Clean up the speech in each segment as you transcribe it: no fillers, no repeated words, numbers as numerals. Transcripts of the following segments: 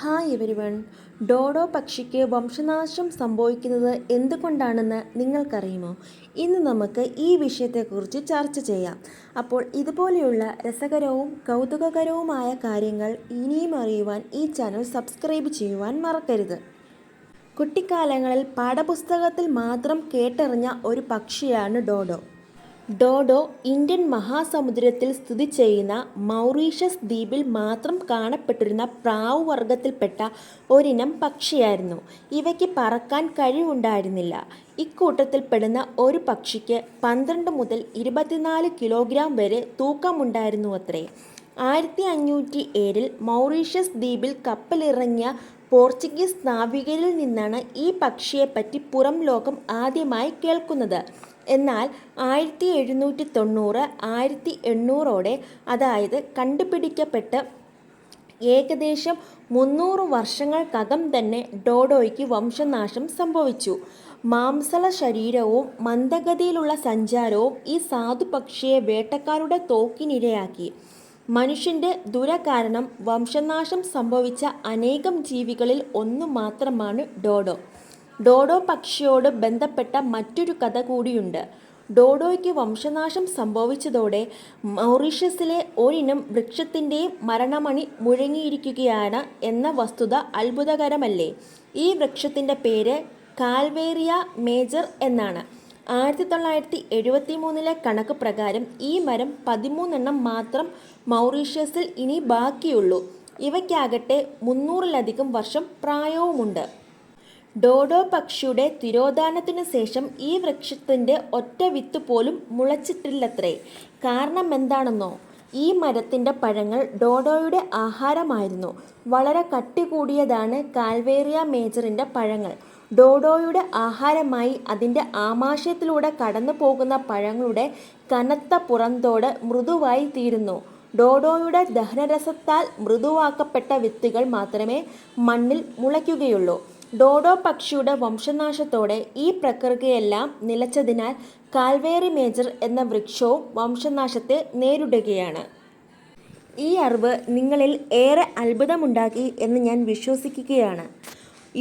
Hi everyone. Dodo പക്ഷിക്ക് വംശനാശം സംഭവിക്കുന്നത് എന്തുകൊണ്ടാണെന്ന് നിങ്ങൾക്കറിയുമോ? ഇന്ന് നമുക്ക് ഈ വിഷയത്തെക്കുറിച്ച് ചർച്ച ചെയ്യാം. അപ്പോൾ ഇതുപോലെയുള്ള രസകരവും കൗതുകകരവുമായ കാര്യങ്ങൾ ഇനിയും അറിയുവാൻ ഈ ചാനൽ സബ്സ്ക്രൈബ് ചെയ്യുവാൻ മറക്കരുത്. കുട്ടിക്കാലങ്ങളിൽ പാഠപുസ്തകത്തിൽ മാത്രം കേട്ടറിഞ്ഞ ഒരു പക്ഷിയാണ് ഡോഡോ. ഡോഡോ ഇന്ത്യൻ മഹാസമുദ്രത്തിൽ സ്ഥിതി ചെയ്യുന്ന മൗറീഷ്യസ് ദ്വീപിൽ മാത്രം കാണപ്പെട്ടിരുന്ന പ്രാവു വർഗത്തിൽപ്പെട്ട ഒരിനം പക്ഷിയായിരുന്നു. ഇവയ്ക്ക് പറക്കാൻ കഴിവുണ്ടായിരുന്നില്ല. ഇക്കൂട്ടത്തിൽപ്പെടുന്ന ഒരു പക്ഷിക്ക് 12 മുതൽ 24 കിലോഗ്രാം വരെ തൂക്കമുണ്ടായിരുന്നുവത്രേ. 1507 മൗറീഷ്യസ് ദ്വീപിൽ കപ്പലിറങ്ങിയ പോർച്ചുഗീസ് നാവികരിൽ നിന്നാണ് ഈ പക്ഷിയെപ്പറ്റി പുറം ലോകം ആദ്യമായി കേൾക്കുന്നത്. എന്നാൽ 1790 1800ഓടെ, അതായത് കണ്ടുപിടിക്കപ്പെട്ട് ഏകദേശം 300 വർഷങ്ങൾക്കകം തന്നെ ഡോഡോയ്ക്ക് വംശനാശം സംഭവിച്ചു. മാംസള ശരീരവും മന്ദഗതിയിലുള്ള സഞ്ചാരവും ഈ സാധുപക്ഷിയെ വേട്ടക്കാരുടെ തോക്കിനിരയാക്കി. മനുഷ്യൻ്റെ ദുര കാരണം വംശനാശം സംഭവിച്ച അനേകം ജീവികളിൽ ഒന്നു മാത്രമാണ് ഡോഡോ. ഡോഡോ പക്ഷിയോട് ബന്ധപ്പെട്ട മറ്റൊരു കഥ കൂടിയുണ്ട്. ഡോഡോയ്ക്ക് വംശനാശം സംഭവിച്ചതോടെ മൗറീഷ്യസിലെ ഒരിനം വൃക്ഷത്തിൻ്റെയും മരണമണി മുഴങ്ങിയിരിക്കുകയാണ് എന്ന വസ്തുത അത്ഭുതകരമല്ലേ? ഈ വൃക്ഷത്തിൻ്റെ പേര് കാൽവേറിയ മേജർ എന്നാണ്. 1973 കണക്ക് പ്രകാരം ഈ മരം 13 മാത്രം മൗറീഷ്യസിൽ ഇനി ബാക്കിയുള്ളൂ. ഇവയ്ക്കാകട്ടെ 300-ലധികം വർഷം പ്രായവുമുണ്ട്. ഡോഡോ പക്ഷിയുടെ തിരോധാനത്തിനു ശേഷം ഈ വൃക്ഷത്തിൻ്റെ ഒറ്റ വിത്ത് പോലും മുളച്ചിട്ടില്ലത്രേ. കാരണം എന്താണെന്നോ? ഈ മരത്തിൻ്റെ പഴങ്ങൾ ഡോഡോയുടെ ആഹാരമായിരുന്നു. വളരെ കട്ടി കൂടിയതാണ് കാൽവേറിയ മേജറിൻ്റെ പഴങ്ങൾ. ഡോഡോയുടെ ആഹാരമായി അതിൻ്റെ ആമാശയത്തിലൂടെ കടന്നു പോകുന്ന പഴങ്ങളുടെ കനത്ത പുറന്തോട് മൃദുവായി തീരുന്നു. ഡോഡോയുടെ ദഹനരസത്താൽ മൃദുവാക്കപ്പെട്ട വിത്തുകൾ മാത്രമേ മണ്ണിൽ മുളയ്ക്കുകയുള്ളൂ. ഡോഡോ പക്ഷിയുടെ വംശനാശത്തോടെ ഈ പ്രക്രിയയെല്ലാം നിലച്ചതിനാൽ കാൽവേറി മേജർ എന്ന വൃക്ഷവും വംശനാശത്തെ നേരിടുകയാണ്. ഈ അറിവ് നിങ്ങളിൽ ഏറെ അത്ഭുതമുണ്ടാക്കി എന്ന് ഞാൻ വിശ്വസിക്കുകയാണ്.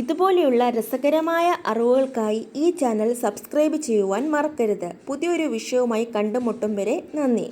ഇതുപോലെയുള്ള രസകരമായ അറിവുകൾക്കായി ഈ ചാനൽ സബ്സ്ക്രൈബ് ചെയ്യുവാൻ മറക്കരുത്. പുതിയൊരു വിഷയവുമായി കണ്ടുമുട്ടും വരെ നന്ദി.